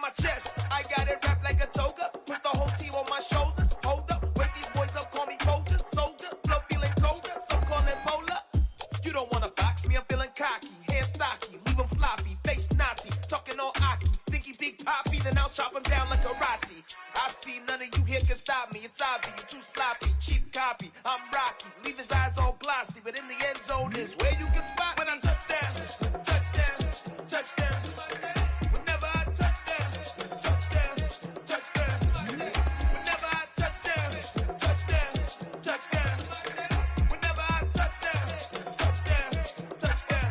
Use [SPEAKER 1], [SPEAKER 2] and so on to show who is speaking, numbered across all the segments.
[SPEAKER 1] my chest. I got it wrapped like a toga. Put the whole team on my shoulders. Hold up, wake these boys up, call me Folger. Soldier, flow feeling colder, some call it polar. You don't wanna box me, I'm feeling cocky. Hair stocky, leave him floppy, face naughty. Talking all aki, think he big poppy, then I'll chop him down like karate. I see none of you here can stop me. It's obvious, you too sloppy, cheap copy. I'm Rocky, leave his eyes all glossy, but in the end zone is where you can spot when I touch down, touchdown, touchdown. Whenever I touch down, touchdown, touchdown. Whenever I touch down, touchdown, touchdown. Whenever I touch down, touchdown, touchdown.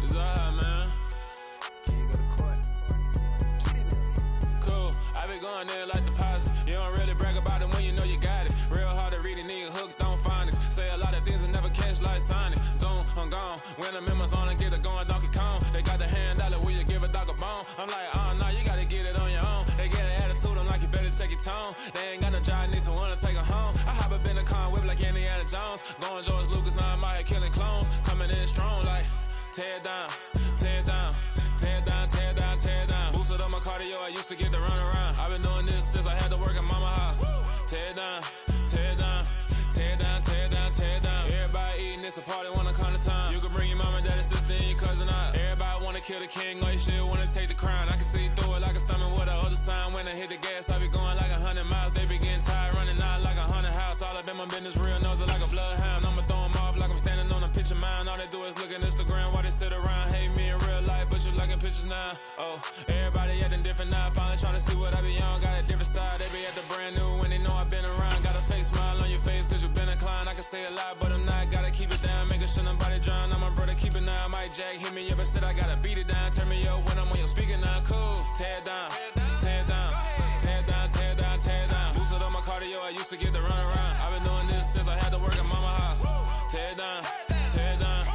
[SPEAKER 2] It's alright, man.
[SPEAKER 3] Can you go to court?
[SPEAKER 2] Cool. I been going there like deposit. You don't really brag about it when you know you got it. Real hard to read it, nigga hooked on finance. Say a lot of things and never catch like signing. Zoom, I'm gone. When the memos on and get it going, Donkey Kong. They got the hand dollar, will you give a dog a bone? I'm like, oh no, you gotta get it on your own. They get an attitude, I'm like, you better check your tone. They ain't got no job, need someone to take her home. I hop up in the car, whip like Indiana Jones. Going George Lucas, now I'm out here killing clones. Coming in strong like, tear down, tear down. Tear down, tear down, tear down. Boosted up my cardio, I used to get to run around. I've been doing this since I had to work at mama house. Tear down, tear down, tear down, tear down, tear down. Everybody eating, it's a party, wanna come to time. You can bring your mama, daddy, sister, and your cousin out. Everybody wanna kill the king, like shit, wanna take the crown. I can see through it like a stomach with a other sign. When I hit the gas, I be going like 100 miles. They be getting tired, running out like 100 house. All up in my business, real nose like a bloodhound. I'ma throw 'em off like I'm standing on a picture mound. All they do is look at Instagram while they sit around. Hate me in real life, but you liking pictures now. Oh, everybody acting different now. Finally trying to see what I be on. Got a different style. They be at the brand new when they know I've been around. Got a fake smile on your face cause you been inclined. I can say a lot, but I'm not. Gotta keep it down. Making sure nobody drown. I'm my brother, keep it now. Mike Jack hit me up and said I gotta beat it down. Turn me up when I'm on your speaker now. Cool. Tear down, tear down, tear down, tear down, tear down. Boosted up my cardio, I used to get to run around. I've been doing this since I had to work at mama house. Tear down, tear down,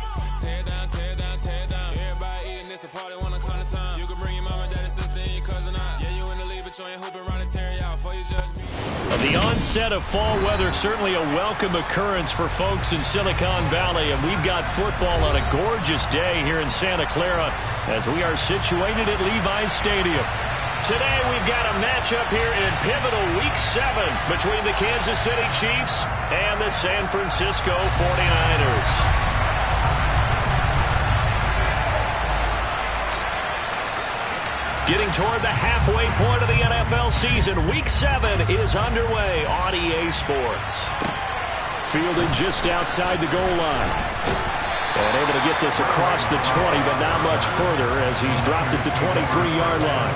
[SPEAKER 2] tear down, tear down, tear down. Everybody eating, it's a party, wanna come to time. You can bring your mama, daddy, sister, and your cousin out. Yeah, you in the league, but you ain't hooping around and tear you out before you judge me.
[SPEAKER 4] The onset of fall weather, certainly a welcome occurrence for folks in Silicon Valley, and we've got football on a gorgeous day here in Santa Clara as we are situated at Levi's Stadium. Today we've got a matchup here in pivotal Week 7 between the Kansas City Chiefs and the San Francisco 49ers. Getting toward the halfway point of the NFL season, Week 7 is underway on EA Sports. Fielded just outside the goal line. And able to get this across the 20, but not much further as he's dropped it to 23-yard line.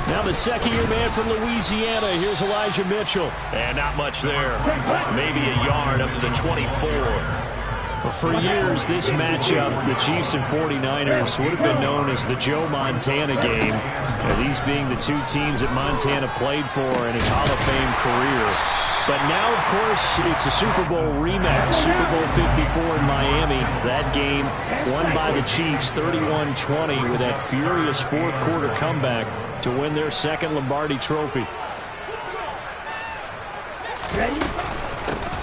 [SPEAKER 4] Now the second-year man from Louisiana. Here's Elijah Mitchell. And not much there. Maybe a yard up to the 24. Well, for years, this matchup, the Chiefs and 49ers, would have been known as the Joe Montana game. These being the two teams that Montana played for in his Hall of Fame career. But now, of course, it's a Super Bowl rematch, Super Bowl 54 in Miami. That game won by the Chiefs 31-20 with that furious fourth-quarter comeback to win their second Lombardi trophy.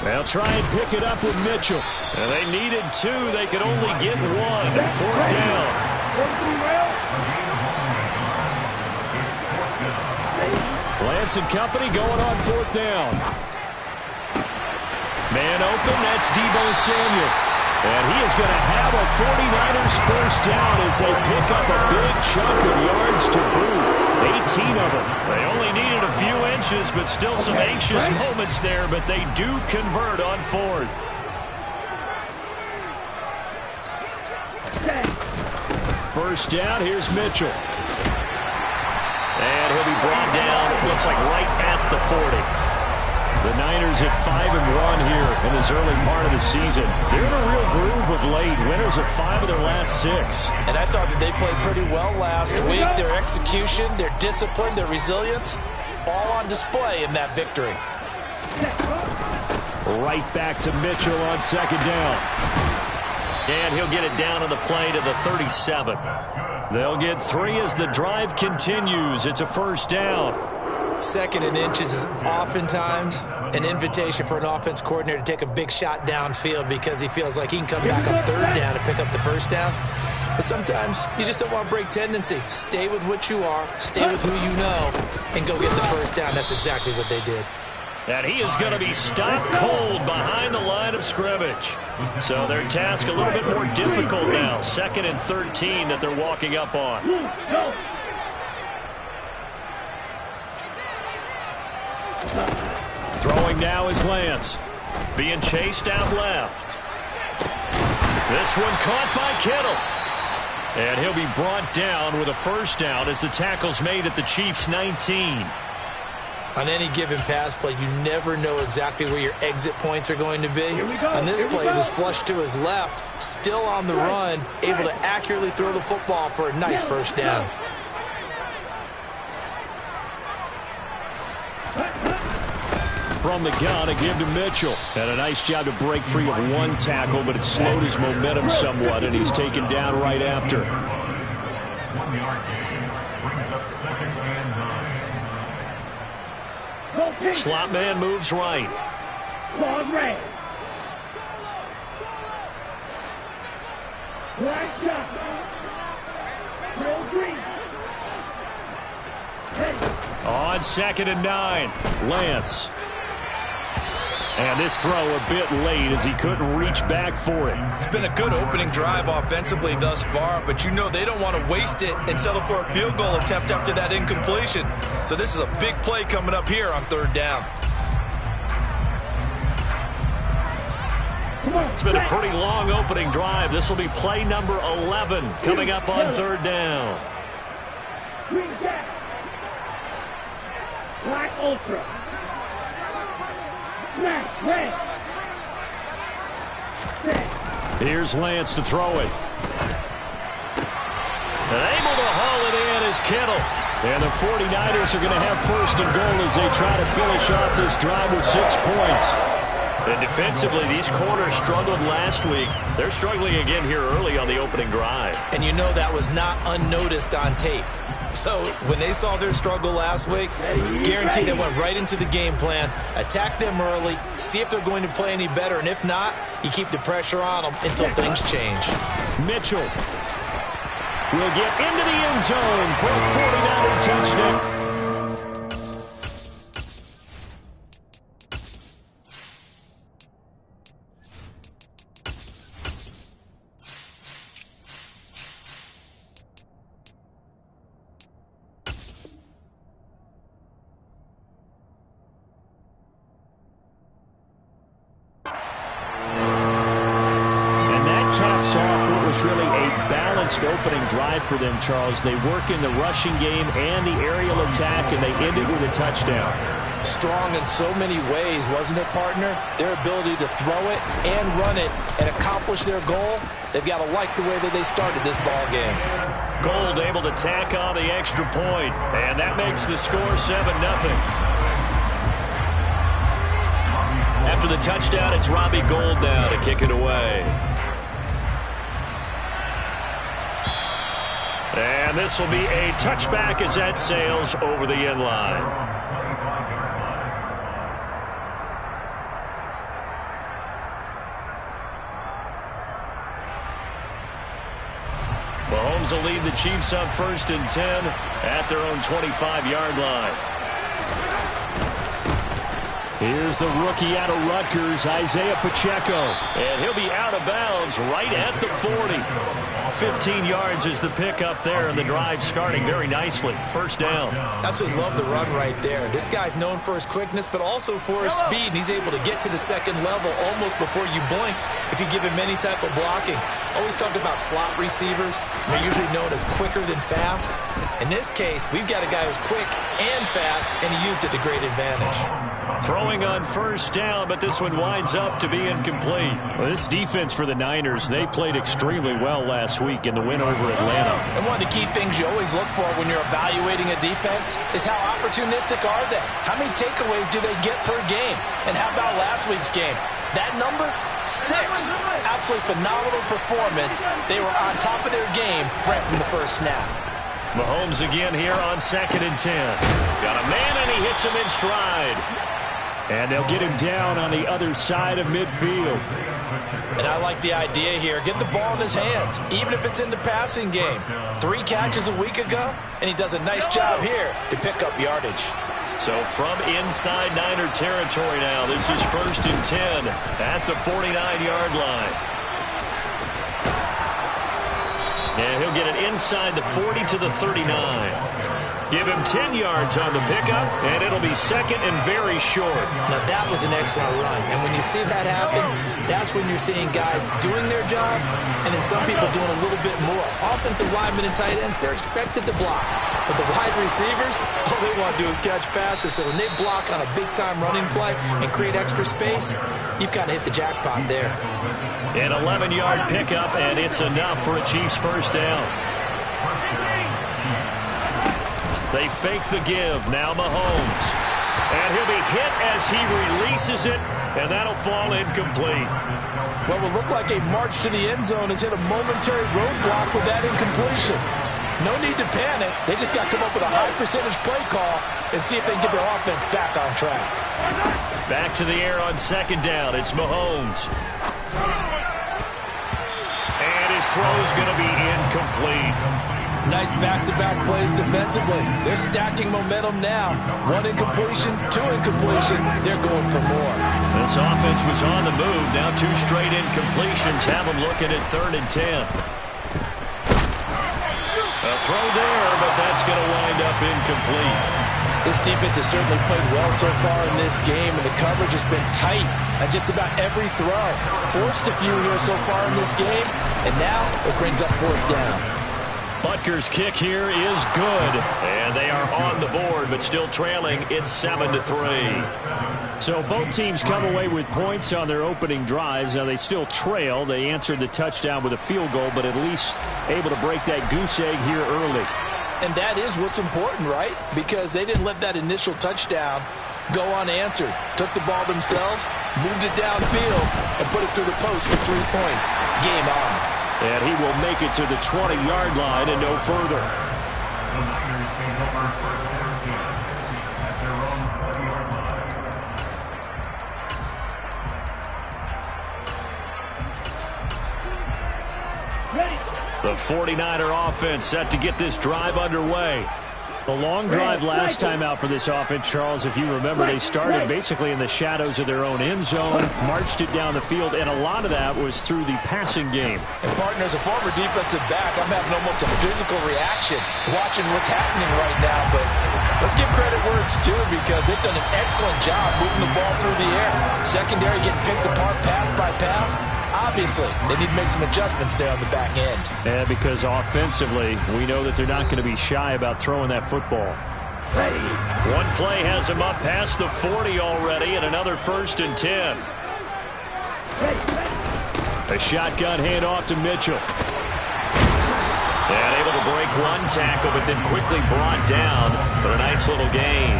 [SPEAKER 4] They'll try and pick it up with Mitchell. And they needed two. They could only get one. Fourth down. Lance and company going on fourth down. Man open, that's Deebo Samuel. And he is going to have a 49ers first down as they pick up a big chunk of yards to boot. 18 of them. They only needed a few inches, but still some anxious moments there, but they do convert on fourth. First down, here's Mitchell. And he'll be brought down, it looks like right at the 40. The Niners at 5-1 here in this early part of the season. They're in a real groove of late. Winners of 5 of their last 6.
[SPEAKER 5] And I thought that they played pretty well last week. Their execution, their discipline, their resilience, all on display in that victory.
[SPEAKER 4] Right back to Mitchell on second down. And he'll get it down on the play to the 37. They'll get 3 as the drive continues. It's a first down.
[SPEAKER 5] 2nd and inches is oftentimes an invitation for an offense coordinator to take a big shot downfield because he feels like he can come back on 3rd down and pick up the first down. But sometimes you just don't want to break tendency. Stay with what you are, stay with who you know, and go get the first down. That's exactly what they did.
[SPEAKER 4] And he is going to be stopped cold behind the line of scrimmage. So their task a little bit more difficult now. 2nd and 13 that they're walking up on. Throwing now is Lance. Being chased out left. This one caught by Kittle. And he'll be brought down with a first down as the tackle's made at the Chiefs' 19.
[SPEAKER 5] On any given pass play, you never know exactly where your exit points are going to be. On this play, it was flushed to his left, still on the run, able to accurately throw the football for a nice first down.
[SPEAKER 4] From the gun, a give to Mitchell. And a nice job to break free of one tackle, but it slowed his momentum somewhat, and he's taken down right after. Slot man moves right. On 2nd and 9, Lance. And this throw a bit late as he couldn't reach back for it.
[SPEAKER 6] It's been a good opening drive offensively thus far, but you know they don't want to waste it and settle for a field goal attempt after that incompletion. So this is a big play coming up here on 3rd down.
[SPEAKER 4] It's been a pretty long opening drive. This will be play number 11 coming up on 3rd down.
[SPEAKER 7] Black Ultra.
[SPEAKER 4] Here's Lance to throw it. And able to haul it in is Kittle. And the 49ers are going to have 1st and goal as they try to finish off this drive with 6 points. And defensively, these corners struggled last week. They're struggling again here early on the opening drive.
[SPEAKER 5] And you know that was not unnoticed on tape. So when they saw their struggle last week, guaranteed they went right into the game plan, attack them early, see if they're going to play any better, and if not, you keep the pressure on them until things change.
[SPEAKER 4] Mitchell will get into the end zone for a 49er touchdown. Really a balanced opening drive for them, Charles. They work in the rushing game and the aerial attack, and they end it with a touchdown.
[SPEAKER 5] Strong in so many ways, wasn't it, partner? Their ability to throw it and run it and accomplish their goal, they've got to like the way that they started this ball game.
[SPEAKER 4] Gold able to tack on the extra point, and that makes the score 7-0. After the touchdown, it's Robbie Gould now to kick it away. And this will be a touchback as that sails over the end line. Mahomes will lead the Chiefs up 1st and 10 at their own 25-yard line. Here's the rookie out of Rutgers, Isaiah Pacheco. And he'll be out of bounds right at the 40. 15 yards is the pickup there, and the drive starting very nicely. First down.
[SPEAKER 5] Absolutely love the run right there. This guy's known for his quickness, but also for his speed, and he's able to get to the second level almost before you blink if you give him any type of blocking. Always talk about slot receivers. They're usually known as quicker than fast. In this case, we've got a guy who's quick and fast, and he used it to great advantage.
[SPEAKER 4] Throwing on first down, but this one winds up to be incomplete. Well, this defense for the Niners, they played extremely well last week in the win over Atlanta.
[SPEAKER 5] And one of the key things you always look for when you're evaluating a defense is how opportunistic are they? How many takeaways do they get per game? And how about last week's game? That number? 6. Absolutely phenomenal performance. They were on top of their game right from the first snap.
[SPEAKER 4] Mahomes again here on 2nd and 10. Got a man, and he hits him in stride. And they'll get him down on the other side of midfield.
[SPEAKER 5] And I like the idea here. Get the ball in his hands, even if it's in the passing game. 3 catches a week ago, and he does a nice job here to pick up yardage.
[SPEAKER 4] So from inside Niner territory now, this is 1st and 10 at the 49-yard line. And he'll get it inside the 40 to the 39. Give him 10 yards on the pickup, and it'll be 2nd and very short.
[SPEAKER 5] Now, that was an excellent run. And when you see that happen, that's when you're seeing guys doing their job, and then some people doing a little bit more. Offensive linemen and tight ends, they're expected to block. But the wide receivers, all they want to do is catch passes. So when they block on a big-time running play and create extra space, you've got to hit the jackpot there.
[SPEAKER 4] An 11-yard pickup, and it's enough for a Chiefs first down. They fake the give. Now Mahomes. And he'll be hit as he releases it, and that'll fall incomplete.
[SPEAKER 5] What will look like a march to the end zone has hit a momentary roadblock with that incompletion. No need to panic. They just got to come up with a high percentage play call and see if they can get their offense back on track.
[SPEAKER 4] Back to the air on 2nd down. It's Mahomes. And his throw's going to be incomplete.
[SPEAKER 5] Nice back-to-back plays defensively. They're stacking momentum now. 1 incompletion, 2 incompletion. They're going for more.
[SPEAKER 4] This offense was on the move. Now 2 straight incompletions have them looking at 3rd and 10. A throw there, but that's going to wind up incomplete.
[SPEAKER 5] This defense has certainly played well so far in this game, and the coverage has been tight at just about every throw. Forced a few here so far in this game, and now it brings up 4th down.
[SPEAKER 4] Butker's kick here is good, and they are on the board, but still trailing. It's 7-3. So both teams come away with points on their opening drives. Now they still trail. They answered the touchdown with a field goal, but at least able to break that goose egg here early.
[SPEAKER 5] And that is what's important, right? Because they didn't let that initial touchdown go unanswered. Took the ball themselves, moved it downfield, and put it through the post for 3 points. Game on.
[SPEAKER 4] And he will make it to the 20-yard line and no further. The 49er offense set to get this drive underway. The long drive last time out for this offense, Charles, if you remember, they started basically in the shadows of their own end zone, marched it down the field, and a lot of that was through the passing game.
[SPEAKER 5] And, partner, as a former defensive back, I'm having almost a physical reaction watching what's happening right now. But let's give credit where it's due, because they've done an excellent job moving the ball through the air. Secondary getting picked apart pass by pass. Obviously, they need to make some adjustments there on the back end.
[SPEAKER 4] Yeah, because offensively, we know that they're not going to be shy about throwing that football. One play has them up past the 40 already, and another 1st and 10. A shotgun handoff to Mitchell. And able to break 1 tackle, but then quickly brought down. But a nice little gain.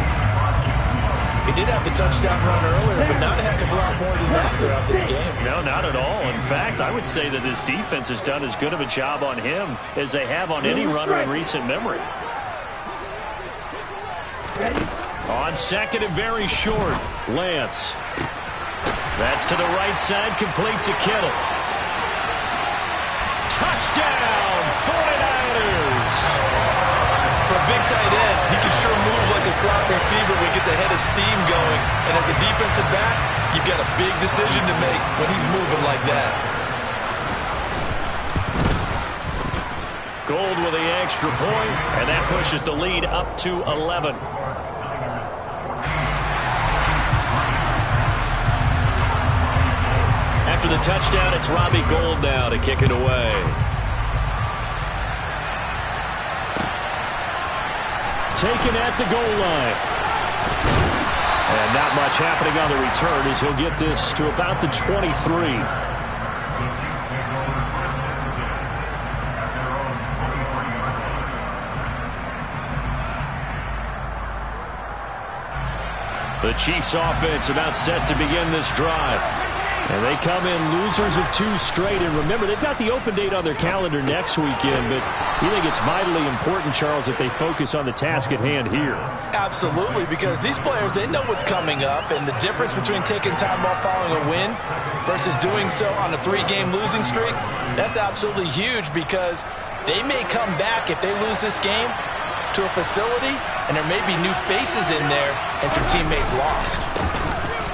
[SPEAKER 5] He did have the touchdown run earlier, but not a heck of a lot more than that throughout this game.
[SPEAKER 4] No, not at all. In fact, I would say that this defense has done as good of a job on him as they have on any runner in recent memory. On 2nd and very short, Lance. That's to the right side, complete to Kittle. Touchdown, 49ers!
[SPEAKER 6] For a big tight end, he can sure move like a slot receiver when he gets a head of steam going. And as a defensive back, you've got a big decision to make when he's moving like that.
[SPEAKER 4] Gold with the extra point, and that pushes the lead up to 11. After the touchdown, it's Robbie Gould now to kick it away. Taken at the goal line. And not much happening on the return as he'll get this to about the 23. The Chiefs offense about set to begin this drive. And they come in losers of 2 straight. And remember, they've got the open date on their calendar next weekend, but we think it's vitally important, Charles, that they focus on the task at hand here.
[SPEAKER 5] Absolutely, because these players, they know what's coming up, and the difference between taking time off following a win versus doing so on a 3-game losing streak, that's absolutely huge, because they may come back if they lose this game to a facility, and there may be new faces in there and some teammates lost.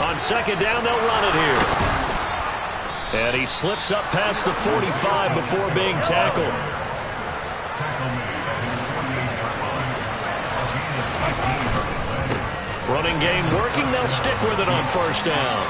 [SPEAKER 4] On second down, they'll run it here. And he slips up past the 45 before being tackled. Running game working. They'll stick with it on first down.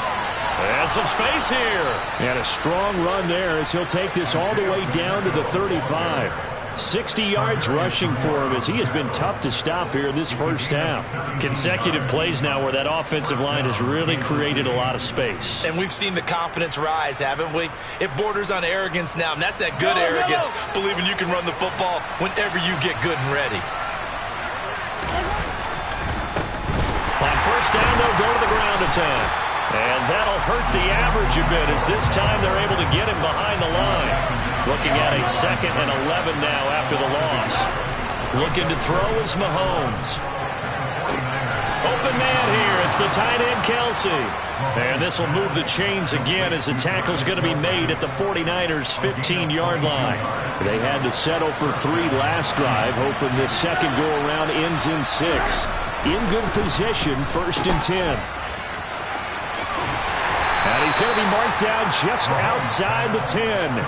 [SPEAKER 4] And some space here. And a strong run there as he'll take this all the way down to the 35. 60 yards rushing for him as he has been tough to stop here in this first half. Consecutive plays now where that offensive line has really created a lot of space.
[SPEAKER 5] And we've seen the confidence rise, haven't we? It borders on arrogance now, and that's that good arrogance, believing you can run the football whenever you get good and ready.
[SPEAKER 4] On first down, they'll go to the ground attack. And that'll hurt the average a bit as this time they're able to get him behind the line. Looking at a 2nd and 11 now after the loss. Looking to throw is Mahomes. Open man here. It's the tight end, Kelsey. And this will move the chains again as the tackle's going to be made at the 49ers' 15-yard line. They had to settle for 3 last drive, hoping this second go-around ends in 6. In good position, 1st and 10. And he's going to be marked down just outside the 10.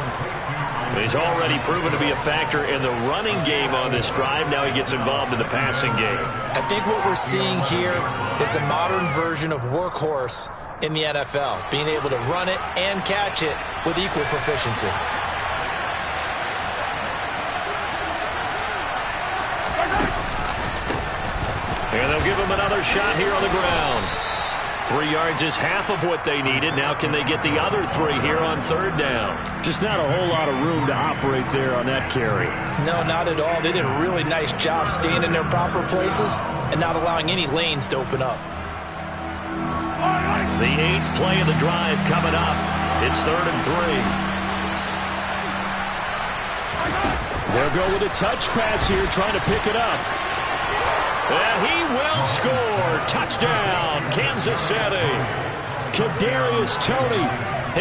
[SPEAKER 4] He's already proven to be a factor in the running game on this drive. Now he gets involved in the passing game.
[SPEAKER 5] I think what we're seeing here is the modern version of workhorse in the NFL, being able to run it and catch it with equal proficiency.
[SPEAKER 4] And they'll give him another shot here on the ground. 3 yards is half of what they needed. Now can they get the other 3 here on 3rd down? Just not a whole lot of room to operate there on that carry.
[SPEAKER 5] No, not at all. They did a really nice job staying in their proper places and not allowing any lanes to open up.
[SPEAKER 4] The 8th play of the drive coming up. It's 3rd and 3. They'll go with a touch pass here, trying to pick it up. And he will score. Touchdown, Kansas City. Kadarius Toney,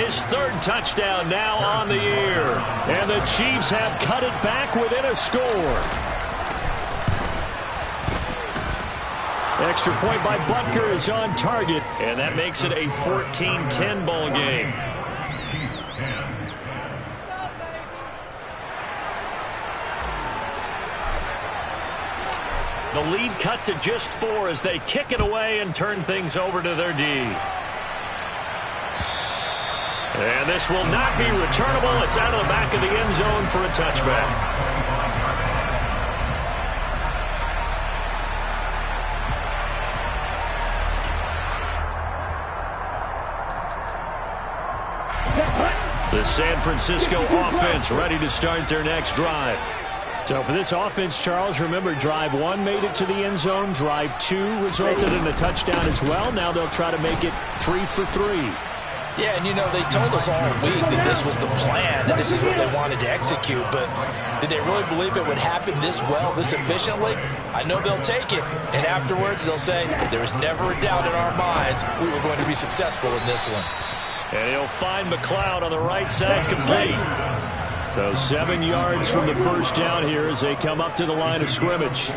[SPEAKER 4] his 3rd touchdown now on the year. And the Chiefs have cut it back within a score. Extra point by Butker is on target. And that makes it a 14-10 ball game. The lead cut to just 4 as they kick it away and turn things over to their D. And this will not be returnable. It's out of the back of the end zone for a touchback. The San Francisco offense ready to start their next drive. So for this offense, Charles, remember, drive 1 made it to the end zone. Drive 2 resulted in a touchdown as well. Now they'll try to make it 3 for 3.
[SPEAKER 5] Yeah, and you know, they told us all week that this was the plan and this is what they wanted to execute, but did they really believe it would happen this well, this efficiently? I know they'll take it, and afterwards they'll say, there was never a doubt in our minds we were going to be successful in this one.
[SPEAKER 4] And he'll find McLeod on the right side complete. So 7 yards from the first down here as they come up to the line of scrimmage.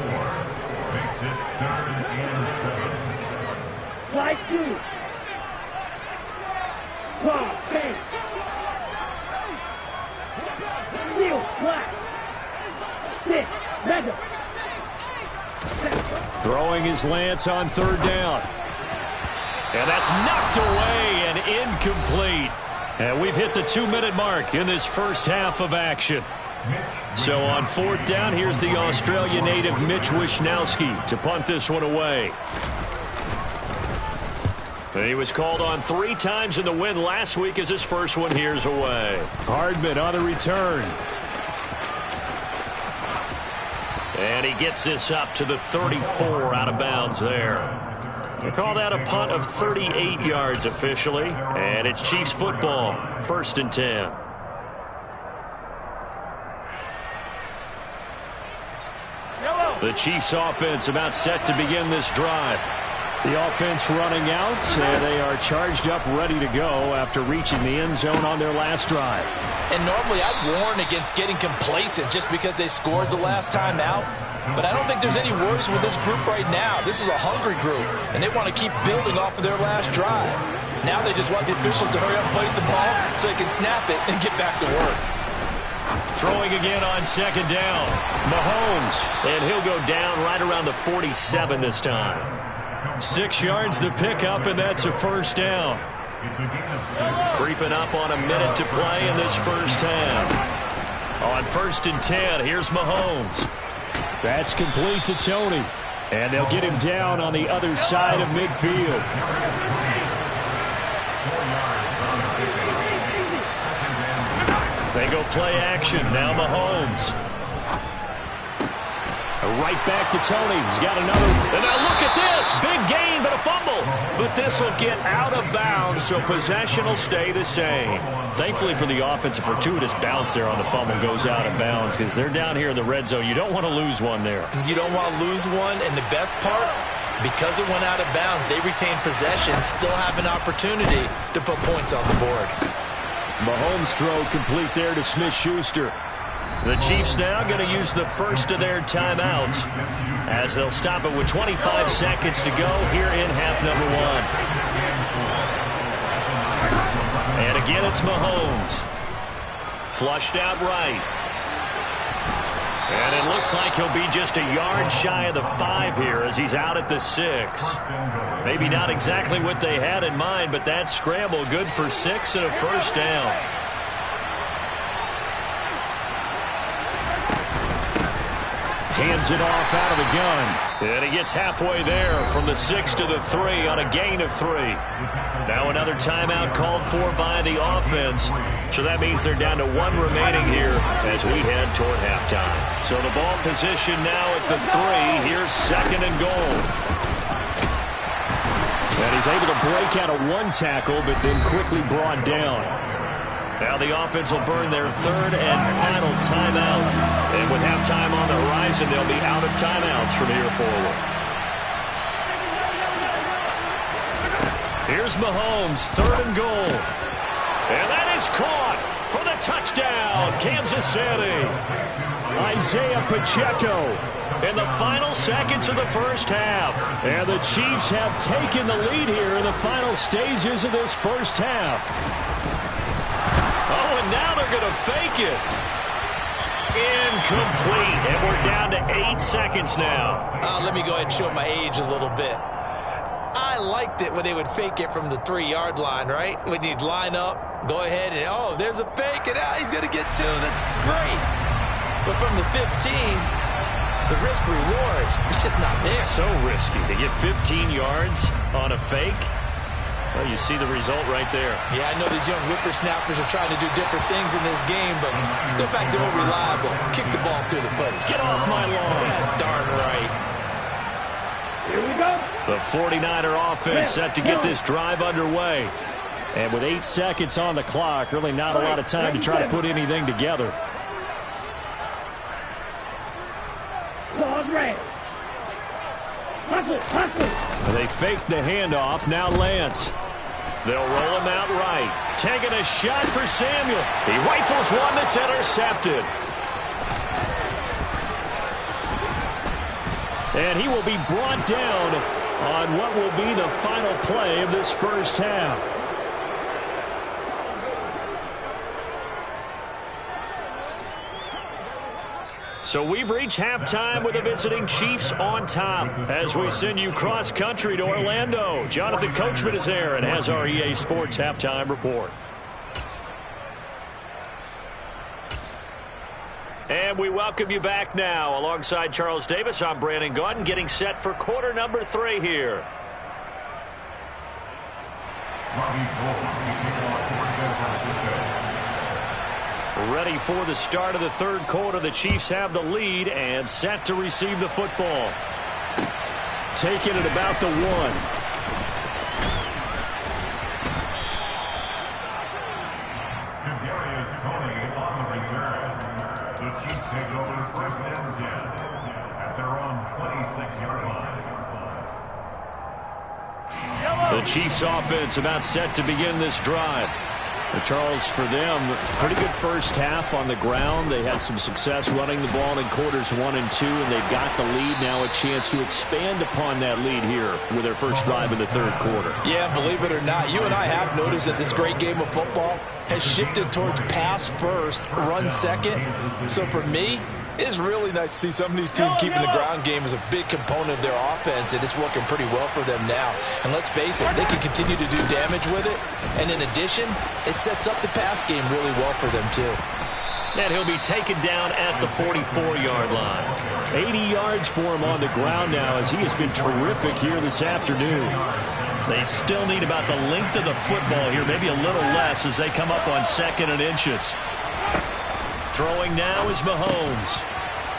[SPEAKER 4] Throwing his lance on third down. And that's knocked away and incomplete. And we've hit the 2-minute mark in this first half of action. So on fourth down, here's the Australia native Mitch Wishnowsky to punt this one away. He was called on 3 times in the win last week as his first one here's away. Hardman on the return. And he gets this up to the 34 out of bounds there. They call that a punt of 38 yards officially. And it's Chiefs football, 1st and 10. The Chiefs offense about set to begin this drive. The offense running out, and they are charged up, ready to go after reaching the end zone on their last drive.
[SPEAKER 5] And normally I'd warn against getting complacent just because they scored the last time out. But I don't think there's any worries with this group right now. This is a hungry group, and they want to keep building off of their last drive. Now they just want the officials to hurry up and place the ball so they can snap it and get back to work.
[SPEAKER 4] Throwing again on 2nd down. Mahomes, and he'll go down right around the 47 this time. 6 yards the pickup, and that's a 1st down. Creeping up on a minute to play in this first half. On 1st and 10, here's Mahomes. That's complete to Tony. And they'll get him down on the other side of midfield. They go play action. Now Mahomes. Right back to Tony. He's got another. And now look at this. Big gain, but a fumble. But this will get out of bounds, so possession will stay the same. Thankfully for the offense, a fortuitous bounce there on the fumble goes out of bounds because they're down here in the red zone. You don't want to lose one there.
[SPEAKER 5] You don't want to lose one, and the best part, because it went out of bounds, they retain possession, still have an opportunity to put points on the board.
[SPEAKER 4] Mahomes' throw complete there to Smith-Schuster. The Chiefs now going to use the first of their timeouts as they'll stop it with 25 seconds to go here in half number 1. And again, it's Mahomes. Flushed out right. And it looks like he'll be just a yard shy of the 5 here as he's out at the 6. Maybe not exactly what they had in mind, but that scramble good for 6 and a 1st down. Hands it off out of the gun. And he gets halfway there from the 6 to the 3 on a gain of 3. Now another timeout called for by the offense. So that means they're down to 1 remaining here as we head toward halftime. So the ball position now at the 3. Here's 2nd and goal. And he's able to break out of 1 tackle, but then quickly brought down. Now the offense will burn their 3rd and final timeout. And with halftime on the horizon, they'll be out of timeouts from here forward. Here's Mahomes, 3rd and goal. And that is caught for the touchdown, Kansas City. Isaiah Pacheco in the final seconds of the first half. And the Chiefs have taken the lead here in the final stages of this first half. Oh, and now they're going to fake it. Incomplete. And we're down to 8 seconds now.
[SPEAKER 5] Let me go ahead and show my age a little bit. I liked it when they would fake it from the 3-yard line, right? When you'd line up, go ahead and, oh, there's a fake, and he's going to get 2. That's great. But from the 15, the risk-reward is just not there.
[SPEAKER 4] So risky to get 15 yards on a fake. Well, you see the result right there.
[SPEAKER 5] Yeah, I know these young whippersnappers are trying to do different things in this game, but let's go back to old reliable. Kick the ball through the post.
[SPEAKER 4] Get off my lawn.
[SPEAKER 5] That's darn right.
[SPEAKER 7] Here we go.
[SPEAKER 4] The 49er offense set to get this drive underway. And with 8 seconds on the clock, really not a lot of time to try to put anything together. They fake the handoff. Now Lance. They'll roll him out right. Taking a shot for Samuel. He rifles one that's intercepted. And he will be brought down on what will be the final play of this first half. So we've reached halftime with the visiting Chiefs on top. As we send you cross-country to Orlando, Jonathan Coachman is there and has our EA Sports halftime report. And we welcome you back now. Alongside Charles Davis, I'm Brandon Gaudin, getting set for quarter number 3 here. Ready for the start of the third quarter. The Chiefs have the lead and set to receive the football. Taking it about the 1.
[SPEAKER 8] Kadarius Toney on the return. The Chiefs take over first and 10 at their own 26-yard line.
[SPEAKER 4] The Chiefs offense about set to begin this drive. Charles, for them, pretty good first half on the ground. They had some success running the ball in quarters 1 and 2, and they've got the lead. Now a chance to expand upon that lead here with their first drive in the third quarter.
[SPEAKER 5] Yeah, believe it or not, you and I have noticed that this great game of football has shifted towards pass first, run second. So for me, it's really nice to see some of these teams keeping the ground game as a big component of their offense, and it's working pretty well for them now. And let's face it, they can continue to do damage with it. And in addition, it sets up the pass game really well for them, too.
[SPEAKER 4] And he'll be taken down at the 44-yard line. 80 yards for him on the ground now as he has been terrific here this afternoon. They still need about the length of the football here, maybe a little less as they come up on 2nd and inches. Throwing now is Mahomes.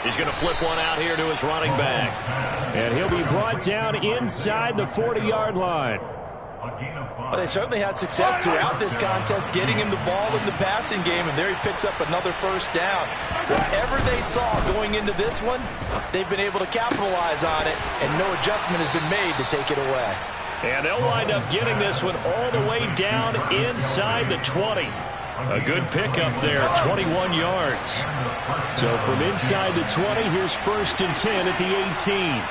[SPEAKER 4] He's going to flip one out here to his running back. And he'll be brought down inside the 40-yard line.
[SPEAKER 5] Well, they certainly had success throughout this contest getting him the ball in the passing game, and there he picks up another first down. Whatever they saw going into this one, they've been able to capitalize on it, and no adjustment has been made to take it away.
[SPEAKER 4] And they'll wind up getting this one all the way down inside the 20. A good pickup there, 21 yards. So from inside the 20, here's 1st and 10 at the 18.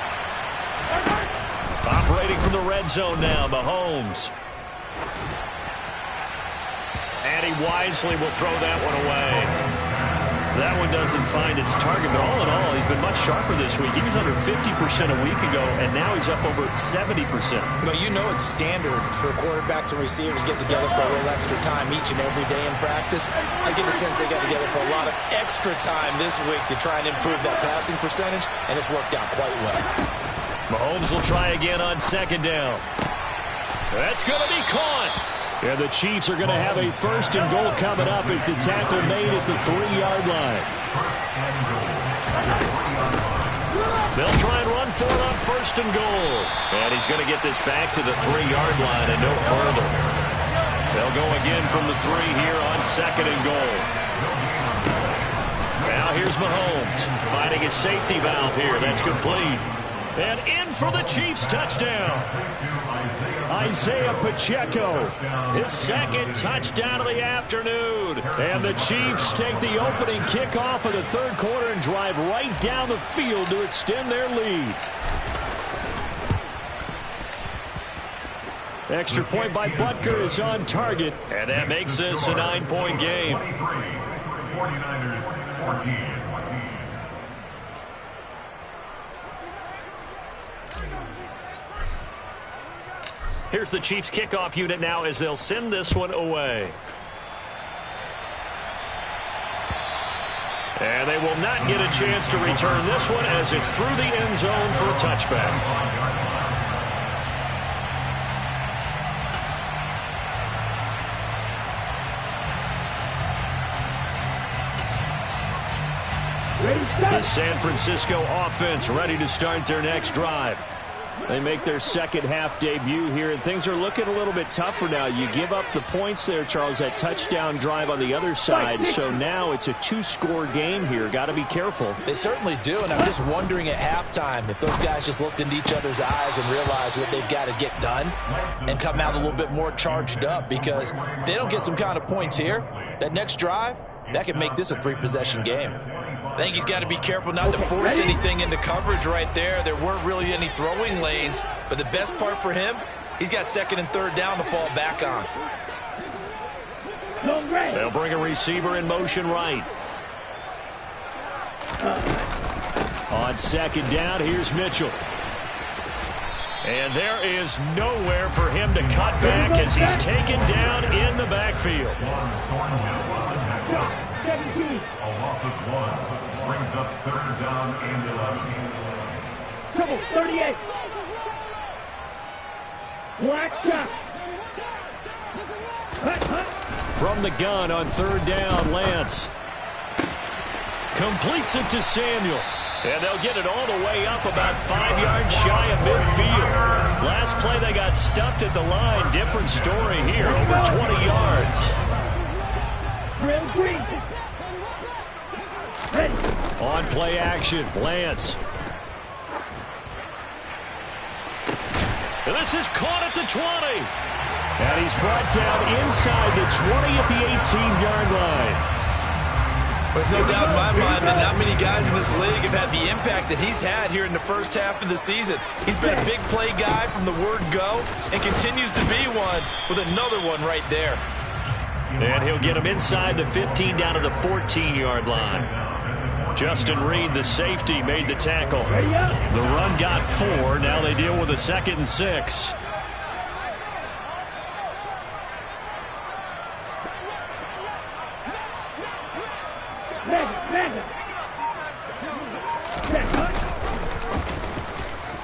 [SPEAKER 4] Operating from the red zone now, Mahomes. And he wisely will throw that one away. That one doesn't find its target, but all in all, he's been much sharper this week. He was under 50% a week ago, and now he's up over 70%.
[SPEAKER 5] But you know it's standard for quarterbacks and receivers to get together for a little extra time each and every day in practice. I get the sense they got together for a lot of extra time this week to try and improve that passing percentage, and it's worked out quite well.
[SPEAKER 4] Mahomes will try again on 2nd down. That's going to be caught. And the Chiefs are going to have a 1st and goal coming up as the tackle made at the 3-yard line. They'll try and run for it on 1st and goal. And he's going to get this back to the 3-yard line and no further. They'll go again from the 3 here on 2nd and goal. Now here's Mahomes finding his safety valve here. That's complete. And in for the Chiefs touchdown. Isaiah Pacheco, his 2nd touchdown of the afternoon. And the Chiefs take the opening kickoff of the third quarter and drive right down the field to extend their lead. Extra point by Butker is on target, and that makes this a 9-point game.
[SPEAKER 8] 49ers 14.
[SPEAKER 4] Here's the Chiefs kickoff unit now as they'll send this one away. And they will not get a chance to return this one as it's through the end zone for a touchback. The San Francisco offense ready to start their next drive. They make their second half debut here, and things are looking a little bit tougher now. You give up the points there, Charles, that touchdown drive on the other side. So now it's a 2-score game here. Got to be careful.
[SPEAKER 5] They certainly do, and I'm just wondering at halftime if those guys just looked into each other's eyes and realized what they've got to get done and come out a little bit more charged up, because if they don't get some kind of points here, that next drive, that could make this a 3-possession game.
[SPEAKER 6] I think he's got to be careful not to force anything into coverage right there. There weren't really any throwing lanes, but the best part for him, he's got 2nd and 3rd down to fall back on.
[SPEAKER 4] They'll bring a receiver in motion right. On second down, here's Mitchell. And there is nowhere for him to cut back as he's taken down in the backfield.
[SPEAKER 8] A loss of 1 brings up 3rd down and 11.
[SPEAKER 7] 38. Black shot.
[SPEAKER 4] From the gun on 3rd down, Lance completes it to Samuel. And they'll get it all the way up about 5 yards shy of midfield. Last play they got stuffed at the line. Different story here, over 20 yards.
[SPEAKER 7] Real green.
[SPEAKER 4] On play action, Lance. And this is caught at the 20. And he's brought down inside the 20 at the 18-yard line.
[SPEAKER 6] There's no doubt in my mind that not many guys in this league have had the impact that he's had here in the first half of the season. He's been a big play guy from the word go and continues to be one with another one right there.
[SPEAKER 4] And he'll get him inside the 15 down to the 14-yard line. Justin Reed, the safety, made the tackle. The run got 4. Now they deal with a 2nd and 6.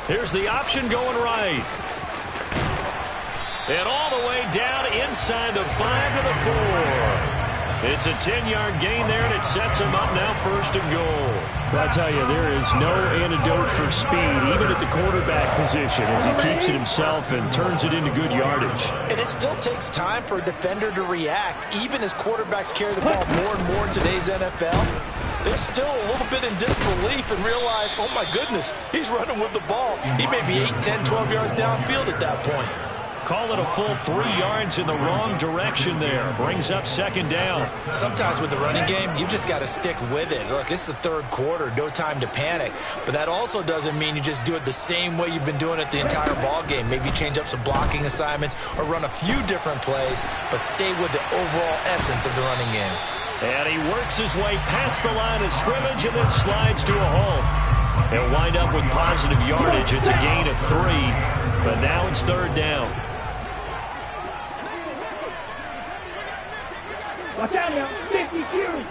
[SPEAKER 4] Here's the option going right. And all the way down inside the 5 to the 4. It's a 10-yard gain there, and it sets him up now 1st and goal.
[SPEAKER 7] I tell you, there is no antidote for speed, even at the quarterback position, as he keeps it himself and turns it into good yardage.
[SPEAKER 5] And it still takes time for a defender to react, even as quarterbacks carry the ball more and more in today's NFL. They're still a little bit in disbelief and realize, oh my goodness, he's running with the ball. He may be 8, 10, 12 yards downfield at that point.
[SPEAKER 4] Call it a full 3 yards in the wrong direction there. Brings up 2nd down.
[SPEAKER 5] Sometimes with the running game, you've just got to stick with it. Look, it's the 3rd quarter, no time to panic. But that also doesn't mean you just do it the same way you've been doing it the entire ball game. Maybe change up some blocking assignments or run a few different plays, but stay with the overall essence of the running game.
[SPEAKER 4] And he works his way past the line of scrimmage and then slides to a halt. He'll wind up with positive yardage. It's a gain of 3, but now it's 3rd down.
[SPEAKER 7] Watch out now, 50 Fury.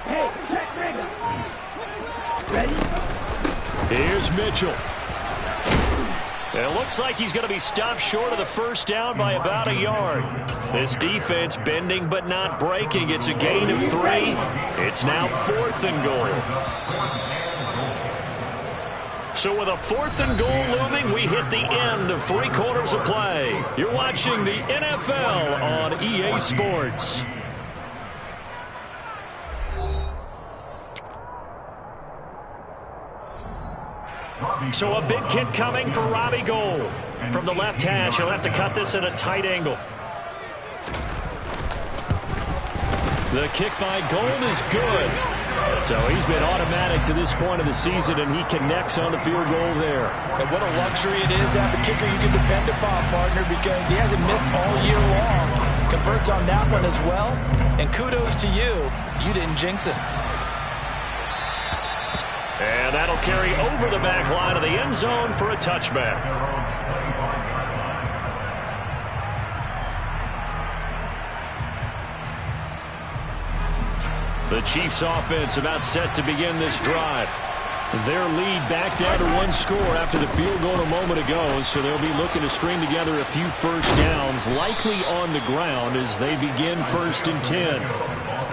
[SPEAKER 7] Hey, check Rager. Ready?
[SPEAKER 4] Here's Mitchell. And it looks like he's going to be stopped short of the 1st down by about a yard. This defense bending but not breaking. It's a gain of 3. It's now 4th and goal. So with a 4th and goal looming, we hit the end of 3 quarters of play. You're watching the NFL on EA Sports. So a big kick coming for Robbie Gould. From the left hash, he'll have to cut this at a tight angle. The kick by Gould is good. So he's been automatic to this point of the season, and he connects on the field goal there.
[SPEAKER 5] And what a luxury it is to have a kicker you can depend upon, partner, because he hasn't missed all year long. Converts on that one as well. And kudos to you. You didn't jinx it.
[SPEAKER 4] And that'll carry over the back line of the end zone for a touchback. The Chiefs offense about set to begin this drive. Their lead back down to 1 score after the field goal a moment ago, so they'll be looking to string together a few first downs, likely on the ground as they begin 1st and 10.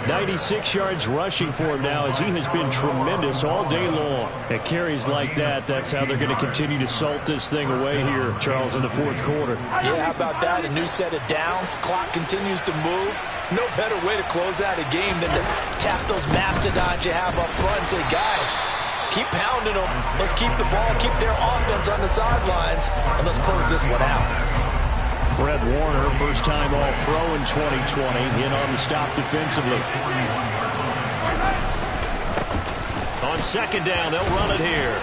[SPEAKER 4] 96 yards rushing for him now as he has been tremendous all day long. At carries like that, that's how they're going to continue to salt this thing away here, Charles, in the 4th quarter.
[SPEAKER 5] Yeah, how about that? A new set of downs. Clock continues to move. No better way to close out a game than to tap those mastodons you have up front and say, guys, keep pounding them. Let's keep the ball, keep their offense on the sidelines, and let's close this one out.
[SPEAKER 4] Fred Warner, first-time All-Pro in 2020, in on the stop defensively. On 2nd down, they'll run it here.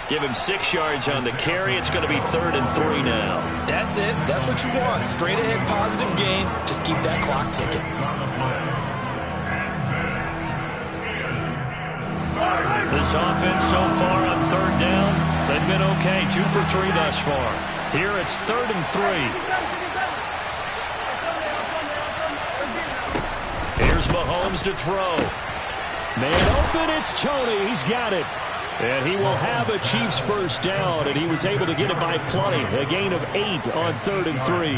[SPEAKER 4] Give him 6 yards on the carry. It's going to be 3rd and 3 now.
[SPEAKER 5] That's it. That's what you want. Straight ahead positive gain. Just keep that clock ticking.
[SPEAKER 4] This offense so far on third down, they've been okay. 2 for 3 thus far. Here it's 3rd and 3. Here's Mahomes to throw. Man open, it's Tony. He's got it. And he will have a Chiefs first down, and he was able to get it by plenty. A gain of 8 on 3rd and 3.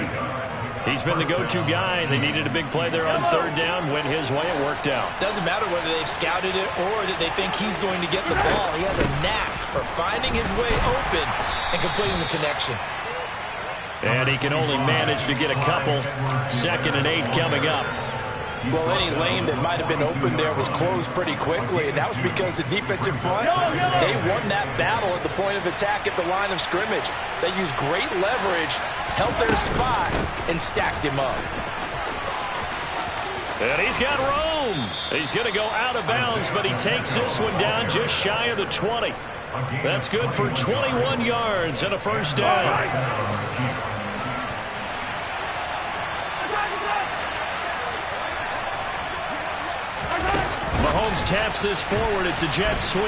[SPEAKER 4] He's been the go-to guy. They needed a big play there on third down. Went his way. It worked out.
[SPEAKER 5] Doesn't matter whether they've scouted it or that they think he's going to get the ball. He has a knack for finding his way open and completing the connection.
[SPEAKER 4] And he can only manage to get a couple. 2nd and 8 coming up.
[SPEAKER 5] Well, any lane that might have been open there was closed pretty quickly, and that was because the defensive front, they won that battle at the point of attack at the line of scrimmage. They used great leverage, held their spot, and stacked him up.
[SPEAKER 4] And he's got room. He's going to go out of bounds, but he takes this one down just shy of the 20. That's good for 21 yards and a first down. Mahomes taps this forward. It's a jet sweep.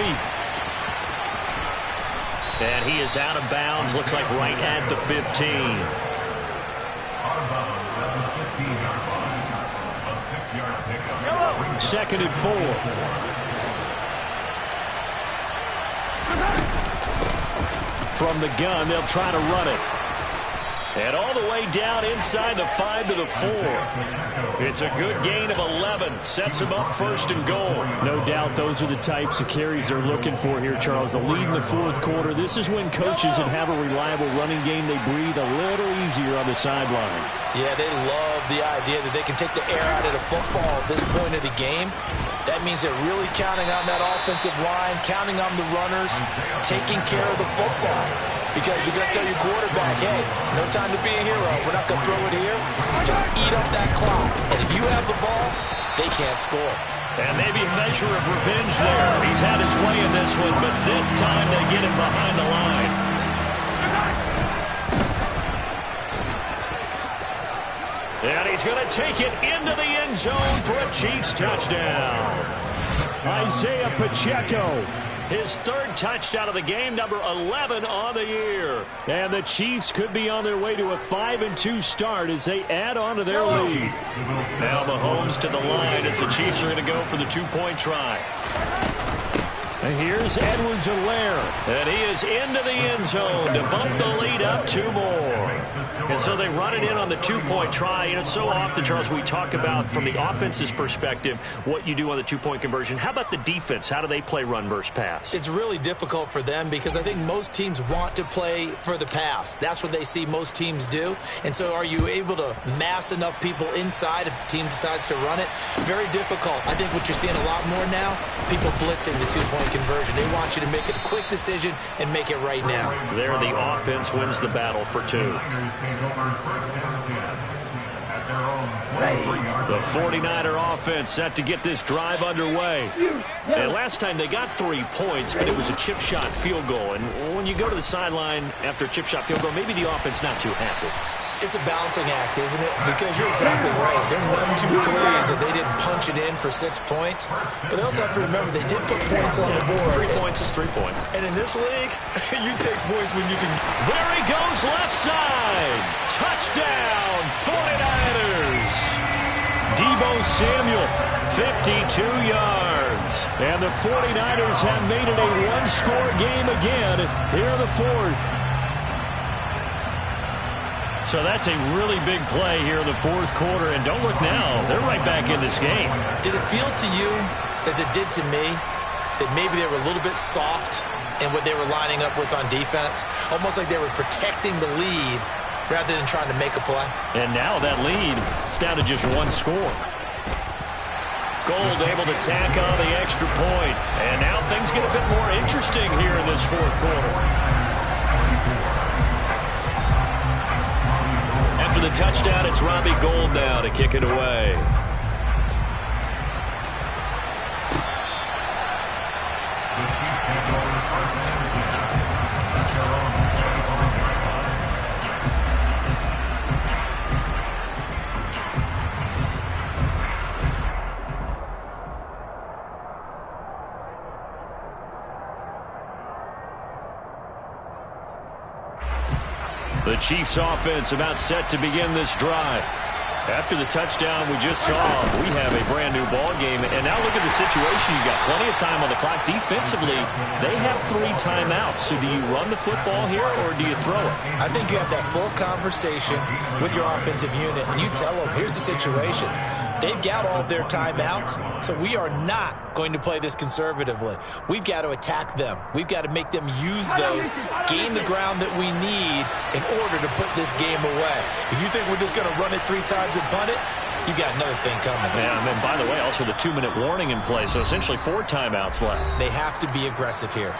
[SPEAKER 4] And he is out of bounds. Looks like right at the 15.
[SPEAKER 8] Out of bounds at the 15-yard line. A 6-yard pickup.
[SPEAKER 4] 2nd and 4. From the gun, they'll try to run it. And all the way down inside the 5 to the 4. It's a good gain of 11. Sets him up 1st and goal.
[SPEAKER 7] No doubt those are the types of carries they're looking for here, Charles. The lead in the 4th quarter. This is when coaches that have a reliable running game, they breathe a little easier on the sideline.
[SPEAKER 5] Yeah, they love the idea that they can take the air out of the football at this point of the game. That means they're really counting on that offensive line, counting on the runners, taking care of the football. Because you're going to tell your quarterback, hey, no time to be a hero. We're not going to throw it here. Just eat up that clock. And if you have the ball, they can't score.
[SPEAKER 4] And maybe a measure of revenge there. He's had his way in this one, but this time they get him behind the line. And he's going to take it into the end zone for a Chiefs touchdown.
[SPEAKER 7] Isaiah Pacheco.
[SPEAKER 4] His 3rd touchdown of the game, number 11 on the year.
[SPEAKER 7] And the Chiefs could be on their way to a 5-2 start as they add on to their lead.
[SPEAKER 4] Now Mahomes to the line as the Chiefs are going to go for the 2-point try.
[SPEAKER 7] And here's Edwards-Helaire.
[SPEAKER 4] And he is into the end zone to bump the lead up 2 more. And so they run it in on the 2-point try. And it's so often, Charles, we talk about from the offense's perspective what you do on the 2-point conversion. How about the defense? How do they play run versus pass?
[SPEAKER 5] It's really difficult for them because I think most teams want to play for the pass. That's what they see most teams do. And so are you able to mass enough people inside if the team decides to run it? Very difficult. I think what you're seeing a lot more now, people blitzing the 2-point conversion. They want you to make a quick decision and make it right now.
[SPEAKER 4] There the offense wins the battle for 2. The 49er offense set to get this drive underway. And last time they got 3 points, but it was a chip shot field goal. And when you go to the sideline after a chip shot field goal, maybe the offense not too happy.
[SPEAKER 5] It's a balancing act, isn't it? Because you're exactly right. They're none too pleased that they didn't punch it in for 6 points. But they also have to remember they did put points on the board.
[SPEAKER 4] 3 points is 3 points.
[SPEAKER 5] And in this league, you take points when you can.
[SPEAKER 4] There he goes, left side. Touchdown, 49ers. Deebo Samuel, 52 yards. And the 49ers have made it a 1-score game again here in the 4th. So that's a really big play here in the 4th quarter. And don't look now. They're right back in this game.
[SPEAKER 5] Did it feel to you, as it did to me, that maybe they were a little bit soft in what they were lining up with on defense? Almost like they were protecting the lead rather than trying to make a play.
[SPEAKER 4] And now that lead is down to just 1 score. Gold able to tack on the extra point. And now things get a bit more interesting here in this 4th quarter. After the touchdown, it's Robbie Gould now to kick it away. The Chiefs offense about set to begin this drive. After the touchdown we just saw, we have a brand new ball game. And now look at the situation. You got plenty of time on the clock. Defensively, they have 3 timeouts. So do you run the football here or do you throw it?
[SPEAKER 5] I think you have that full conversation with your offensive unit, and you tell them, here's the situation. They've got all of their timeouts, so we are not going to play this conservatively. We've got to attack them. We've got to make them use those, gain the ground that we need in order to put this game away. If you think we're just going to run it 3 times and punt it, you got another thing coming.
[SPEAKER 4] Yeah, and then, by the way, also the 2-minute warning in play, so essentially 4 timeouts left.
[SPEAKER 5] They have to be aggressive here.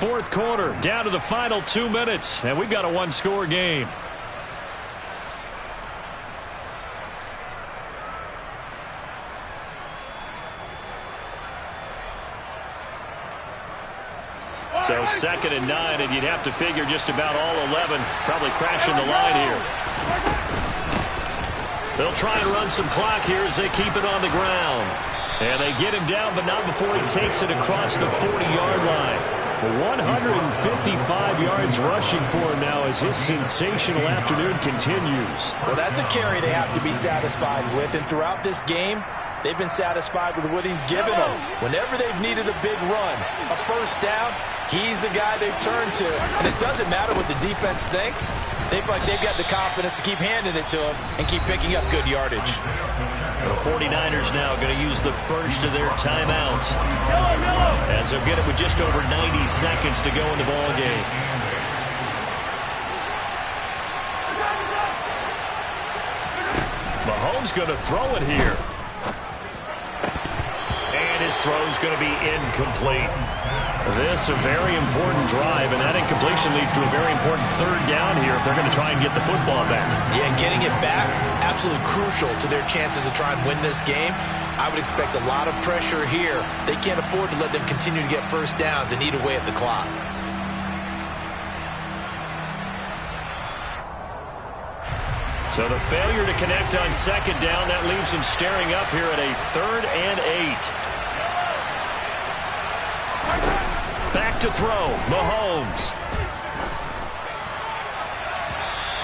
[SPEAKER 4] Fourth quarter, down to the final 2 minutes, and we've got a 1-score game. So 2nd and 9, and you'd have to figure just about all 11 probably crashing the line here. They'll try and run some clock here as they keep it on the ground. And they get him down, but not before he takes it across the 40-yard line. 155 yards rushing for him now as his sensational afternoon continues.
[SPEAKER 5] Well, that's a carry they have to be satisfied with, and throughout this game, they've been satisfied with what he's given them. Whenever they've needed a big run, a first down, he's the guy they've turned to. And it doesn't matter what the defense thinks. They feel like they've got the confidence to keep handing it to him and keep picking up good yardage.
[SPEAKER 4] The 49ers now going to use the first of their timeouts as they'll get it with just over 90 seconds to go in the ball game. Mahomes going to throw it here. And his throw's going to be incomplete. This a very important drive, and that incompletion leads to a very important 3rd down here if they're going to try and get the football back.
[SPEAKER 5] Yeah, getting it back, absolutely crucial to their chances to try and win this game. I would expect a lot of pressure here. They can't afford to let them continue to get first downs and eat away at the clock.
[SPEAKER 4] So the failure to connect on 2nd down, that leaves them staring up here at a 3rd and 8. Back to throw, Mahomes.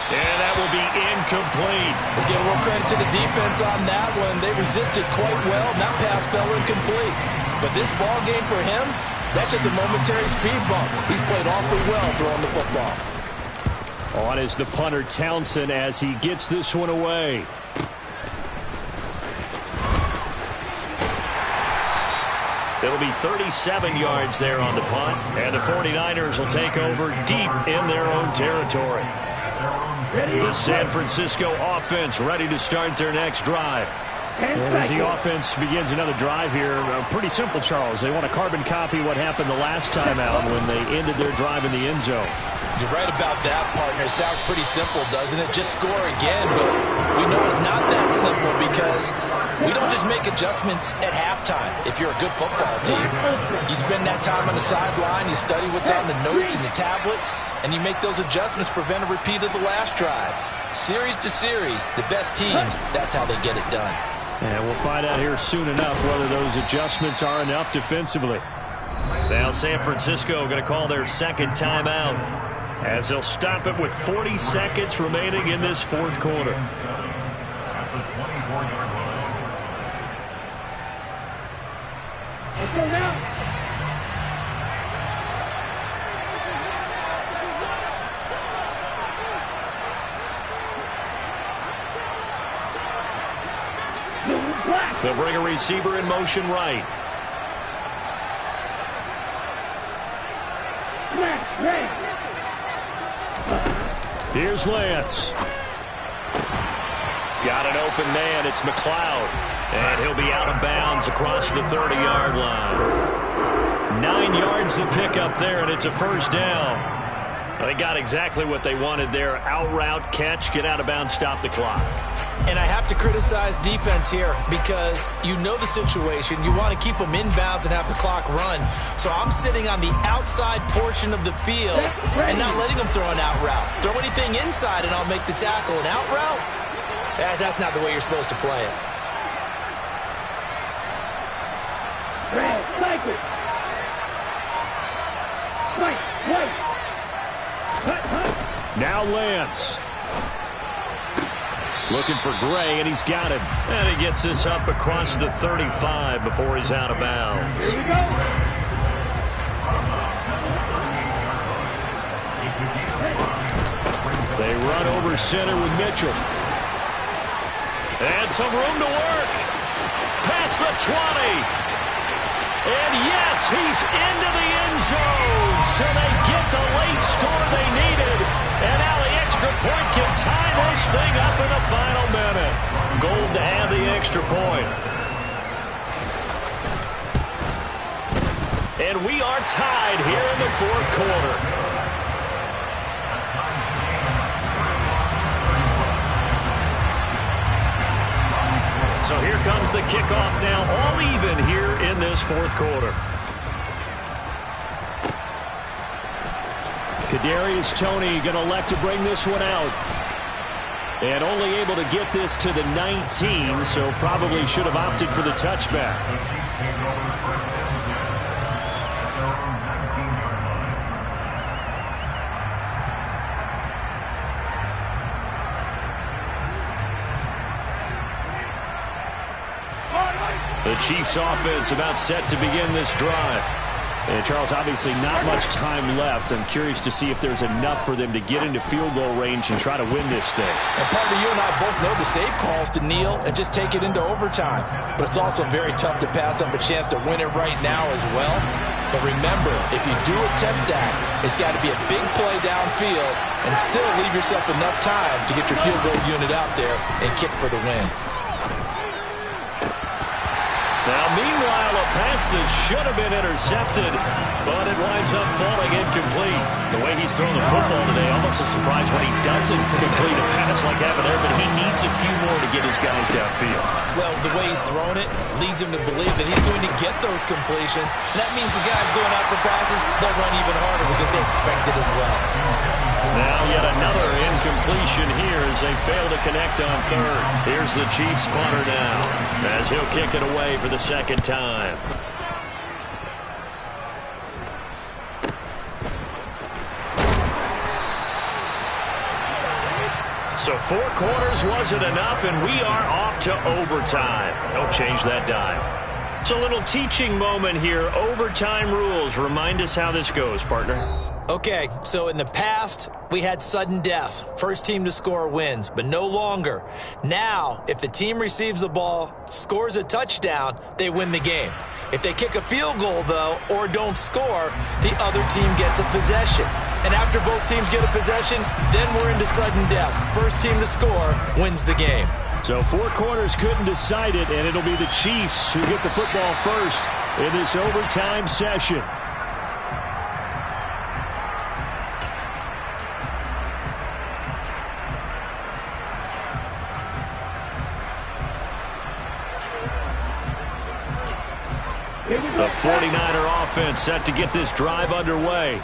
[SPEAKER 4] And that will be incomplete.
[SPEAKER 5] Let's give a little credit to the defense on that one. They resisted quite well. That pass fell incomplete. But this ball game for him, that's just a momentary speed bump. He's played awfully well throwing the football.
[SPEAKER 7] On is the punter Townsend as he gets this one away.
[SPEAKER 4] It'll be 37 yards there on the punt, and the 49ers will take over deep in their own territory. The San Francisco offense ready to start their next drive.
[SPEAKER 7] And as the offense begins another drive here, pretty simple, Charles. They want to carbon copy what happened the last time out when they ended their drive in the end zone.
[SPEAKER 5] You're right about that, partner. It sounds pretty simple, doesn't it? Just score again, but we know it's not that simple because we don't just make adjustments at halftime if you're a good football team. You spend that time on the sideline, you study what's on the notes and the tablets, and you make those adjustments, prevent a repeat of the last drive. Series to series, the best teams, that's how they get it done.
[SPEAKER 7] And we'll find out here soon enough whether those adjustments are enough defensively.
[SPEAKER 4] Now San Francisco going to call their 2nd timeout as they'll stop it with 40 seconds remaining in this 4th quarter.
[SPEAKER 8] At the 24-yard line.
[SPEAKER 9] Let's go now.
[SPEAKER 4] They'll bring a receiver in motion right.
[SPEAKER 7] Here's Lance.
[SPEAKER 4] Got an open man. It's McLeod. And he'll be out of bounds across the 30-yard line. 9 yards to pick up there, and it's a first down. They got exactly what they wanted there. Out route, catch, get out of bounds, stop the clock.
[SPEAKER 5] And I have to criticize defense here because you know the situation. You want to keep them inbounds and have the clock run. So I'm sitting on the outside portion of the field and not letting them throw an out route. Throw anything inside and I'll make the tackle. An out route? That's not the way you're supposed to play it.
[SPEAKER 4] Now Lance. Looking for Gray, and he's got him. And he gets this up across the 35 before he's out of bounds.
[SPEAKER 9] Here we go.
[SPEAKER 4] They run over center with Mitchell. And some room to work. Past the 20. And yes, he's into the end zone. So they get the late score they needed. And now the extra point can tie this thing up in the final minute. Gold to add the extra point. And we are tied here in the fourth quarter. So here comes the kickoff now, all even here in this fourth quarter. Kadarius Toney going to elect to bring this one out. And only able to get this to the 19, so probably should have opted for the touchback. The Chiefs offense about set to begin this drive. And Charles, obviously not much time left. I'm curious to see if there's enough for them to get into field goal range and try to win this thing.
[SPEAKER 5] And partner, you and I both know the save calls to kneel and just take it into overtime. But it's also very tough to pass up a chance to win it right now as well. But remember, if you do attempt that, it's got to be a big play downfield and still leave yourself enough time to get your field goal unit out there and kick for the win.
[SPEAKER 4] Now, meanwhile, a pass that should have been intercepted, but it winds up falling incomplete. The way he's throwing the football today, almost a surprise when he doesn't complete a pass like that there, but he needs a few more to get his guys downfield.
[SPEAKER 5] Well, the way he's throwing it leads him to believe that he's going to get those completions. And that means the guys going out for passes, they'll run even harder because they expect it as well.
[SPEAKER 4] Now yet another incompletion here as they fail to connect on third. Here's the Chiefs punter now as he'll kick it away for the second time. So 4 quarters wasn't enough, and we are off to overtime. Don't change that dime. It's a little teaching moment here. Overtime rules. Remind us how this goes, partner.
[SPEAKER 5] Okay, so in the past, we had sudden death. First team to score wins, but no longer. Now, if the team receives the ball, scores a touchdown, they win the game. If they kick a field goal, though, or don't score, the other team gets a possession. And after both teams get a possession, then we're into sudden death. First team to score wins the game.
[SPEAKER 4] So 4 quarters couldn't decide it, and it'll be the Chiefs who get the football first in this overtime session. The 49er offense set to get this drive underway.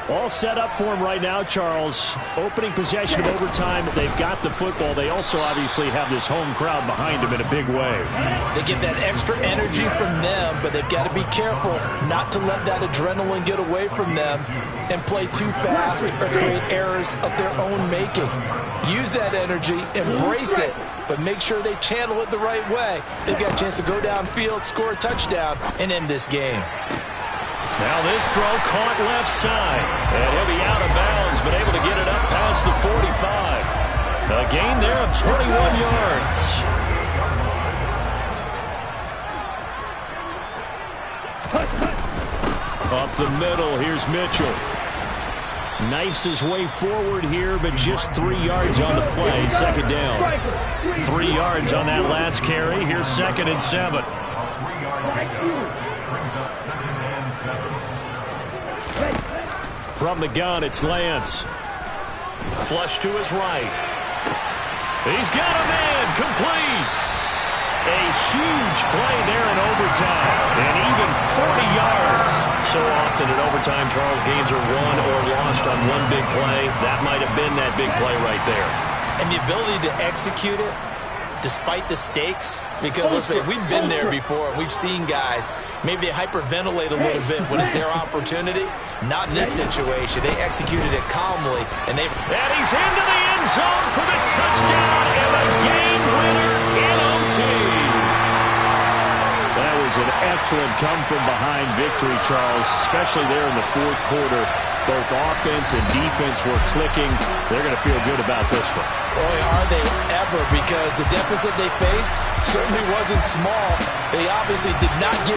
[SPEAKER 4] All set up for him right now, Charles. Opening possession of overtime. They've got the football. They also obviously have this home crowd behind them in a big way.
[SPEAKER 5] They get that extra energy from them, but they've got to be careful not to let that adrenaline get away from them and play too fast or create errors of their own making. Use that energy, embrace it, but make sure they channel it the right way. They've got a chance to go downfield, score a touchdown, and end this game.
[SPEAKER 4] Now this throw caught left side. And he'll be out of bounds, but able to get it up past the 45. A gain there of 21 yards. Up the middle, here's Mitchell. Knifes his way forward here, but just 3 yards on the play. Second down. 3 yards on that last carry. Here's 2nd and 7. From the gun, it's Lance. Flush to his right. He's got a man, complete. A huge play there in overtime, and even 40 yards. So often in overtime, Charles, games are won or lost on one big play. That might have been that big play right there.
[SPEAKER 5] And the ability to execute it despite the stakes, because let's say we've been there before. We've seen guys, maybe they hyperventilate a little bit when it's their opportunity. Not in this situation. They executed it calmly, and
[SPEAKER 4] he's into the end zone for the touchdown and the game winner in OT. That was an excellent come-from-behind victory, Charles, especially there in the fourth quarter. Both offense and defense were clicking. They're going to feel good about this one.
[SPEAKER 5] Boy, are they ever, because the deficit they faced certainly wasn't small. They obviously did not get